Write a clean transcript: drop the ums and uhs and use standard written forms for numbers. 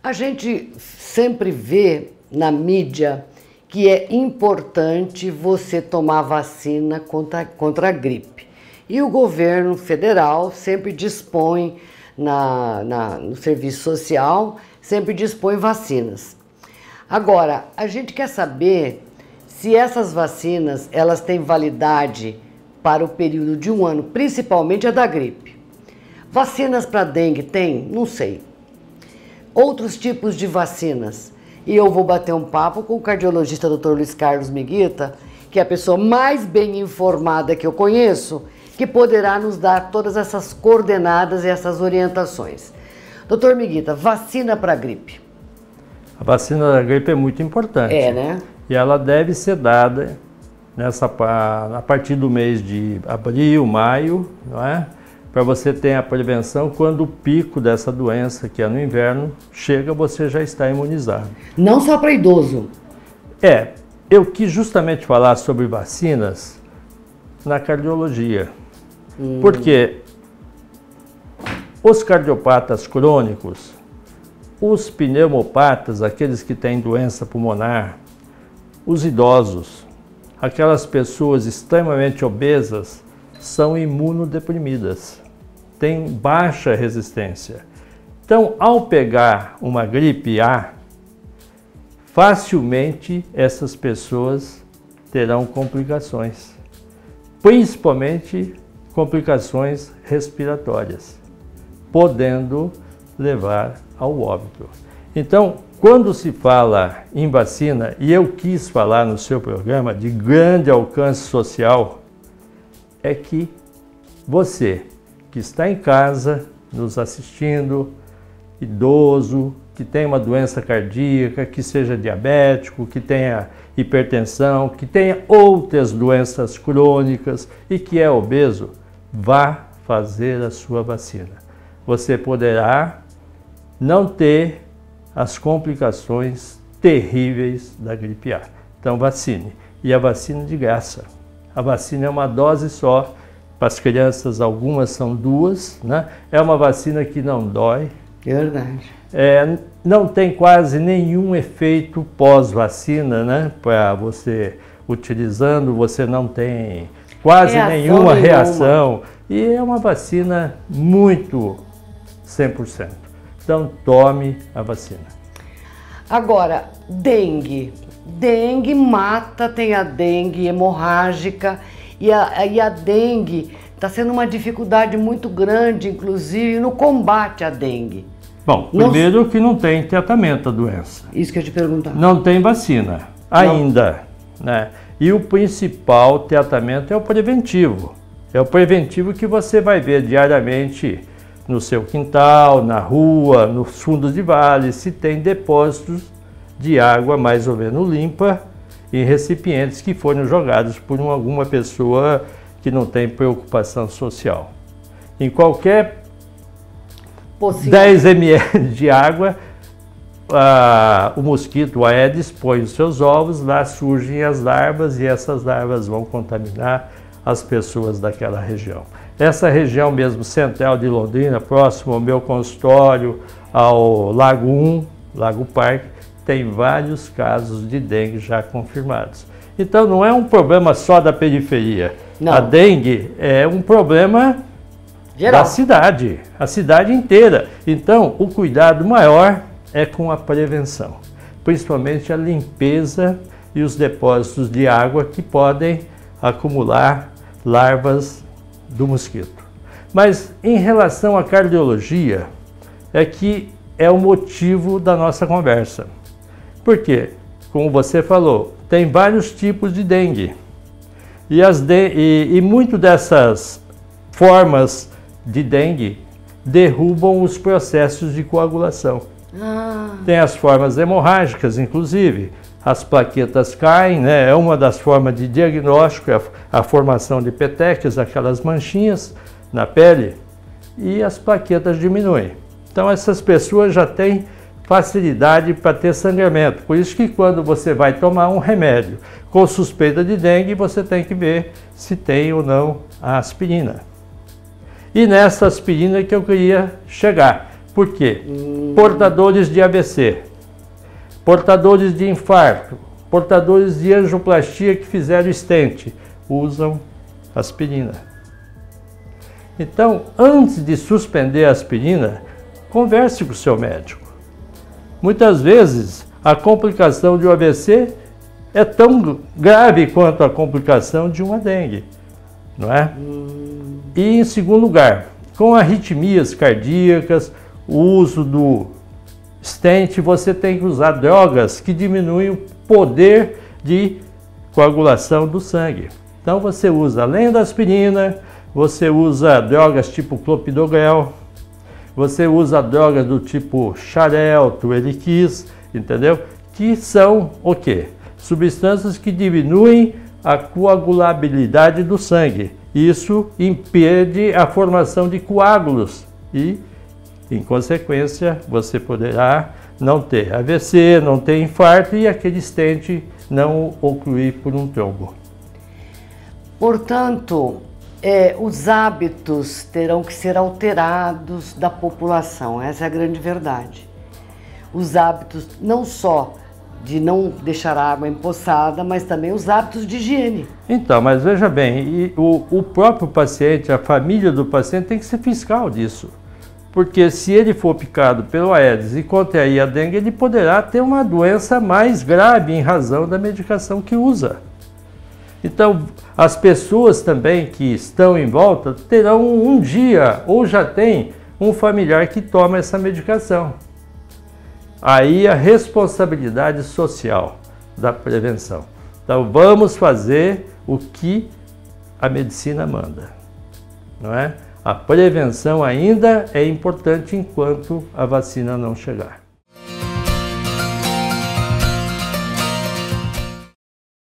A gente sempre vê na mídia que é importante você tomar vacina contra a gripe. E o governo federal sempre dispõe, no serviço social, sempre dispõe vacinas. Agora, a gente quer saber se essas vacinas elas têm validade para o período de um ano, principalmente a da gripe. Vacinas para dengue tem? Não sei. Outros tipos de vacinas. E eu vou bater um papo com o cardiologista Dr. Luiz Carlos Miguita, que é a pessoa mais bem informada que eu conheço, que poderá nos dar todas essas coordenadas e essas orientações. Dr. Miguita, vacina para gripe. A vacina da gripe é muito importante. É, né? E ela deve ser dada a partir do mês de abril, maio, não é? Para você ter a prevenção quando o pico dessa doença, que é no inverno, chega, você já está imunizado. Não só para idoso. Eu quis justamente falar sobre vacinas na cardiologia. Porque os cardiopatas crônicos, os pneumopatas, aqueles que têm doença pulmonar, os idosos, aquelas pessoas extremamente obesas, são imunodeprimidas, têm baixa resistência. Então, ao pegar uma gripe A, facilmente essas pessoas terão complicações, principalmente complicações respiratórias, podendo levar ao óbito. Então, quando se fala em vacina, e eu quis falar no seu programa de grande alcance social, é que você que está em casa nos assistindo, idoso, que tem uma doença cardíaca, que seja diabético, que tenha hipertensão, que tenha outras doenças crônicas e que é obeso, vá fazer a sua vacina. Você poderá não ter as complicações terríveis da gripe A. Então vacine. E a vacina de graça. A vacina é uma dose só. Para as crianças, algumas são duas, né? É uma vacina que não dói. É verdade. Não tem quase nenhum efeito pós-vacina, né? Para você utilizando, você não tem quase nenhuma reação. E é uma vacina muito 100%. Então, tome a vacina. Agora, dengue. Dengue mata, tem a dengue hemorrágica e a dengue está sendo uma dificuldade muito grande, inclusive, no combate à dengue. Bom, primeiro que não tem tratamento da doença. Isso que eu te perguntar. Não tem vacina ainda, né? E o principal tratamento é o preventivo. É o preventivo que você vai ver diariamente no seu quintal, na rua, nos fundos de vale, se tem depósitos de água mais ou menos limpa em recipientes que foram jogados por alguma pessoa que não tem preocupação social. Em qualquer 10 ml de água, o mosquito Aedes põe os seus ovos, lá surgem as larvas e essas larvas vão contaminar as pessoas daquela região. Essa região mesmo central de Londrina, próximo ao meu consultório, ao Lago 1, Lago Parque, tem vários casos de dengue já confirmados. Então não é um problema só da periferia. Não. A dengue é um problema geral da cidade, a cidade inteira. Então o cuidado maior é com a prevenção, principalmente a limpeza e os depósitos de água que podem acumular larvas do mosquito. Mas em relação à cardiologia, é que é o motivo da nossa conversa. Porque, como você falou, tem vários tipos de dengue. E muito dessas formas de dengue derrubam os processos de coagulação. Tem as formas hemorrágicas, inclusive. As plaquetas caem, né? É uma das formas de diagnóstico, a formação de petequias, aquelas manchinhas na pele, e as plaquetas diminuem. Então essas pessoas já têm facilidade para ter sangramento. Por isso que quando você vai tomar um remédio com suspeita de dengue, você tem que ver se tem ou não a aspirina. E nessa aspirina que eu queria chegar. Por quê? Portadores de AVC, portadores de infarto, portadores de angioplastia que fizeram stent, usam aspirina. Então, antes de suspender a aspirina, converse com o seu médico. Muitas vezes, a complicação de um AVC é tão grave quanto a complicação de uma dengue, não é? E, em segundo lugar, com arritmias cardíacas, o uso do stent, você tem que usar drogas que diminuem o poder de coagulação do sangue. Então, você usa, além da aspirina, você usa drogas tipo clopidogrel, você usa drogas do tipo Xarelto, Eliquis, entendeu? Que são o quê? Substâncias que diminuem a coagulabilidade do sangue. Isso impede a formação de coágulos e, em consequência, você poderá não ter AVC, não ter infarto e aquele stent não ocluir por um trombo. Portanto, os hábitos terão que ser alterados da população, essa é a grande verdade. Os hábitos não só de não deixar a água empoçada, mas também os hábitos de higiene. Então, mas veja bem, o próprio paciente, a família do paciente tem que ser fiscal disso. Porque se ele for picado pelo Aedes e contrair a dengue, ele poderá ter uma doença mais grave em razão da medicação que usa. Então, as pessoas também que estão em volta terão um dia, ou já tem, um familiar que toma essa medicação. Aí a responsabilidade social da prevenção. Então, vamos fazer o que a medicina manda, não é? A prevenção ainda é importante enquanto a vacina não chegar.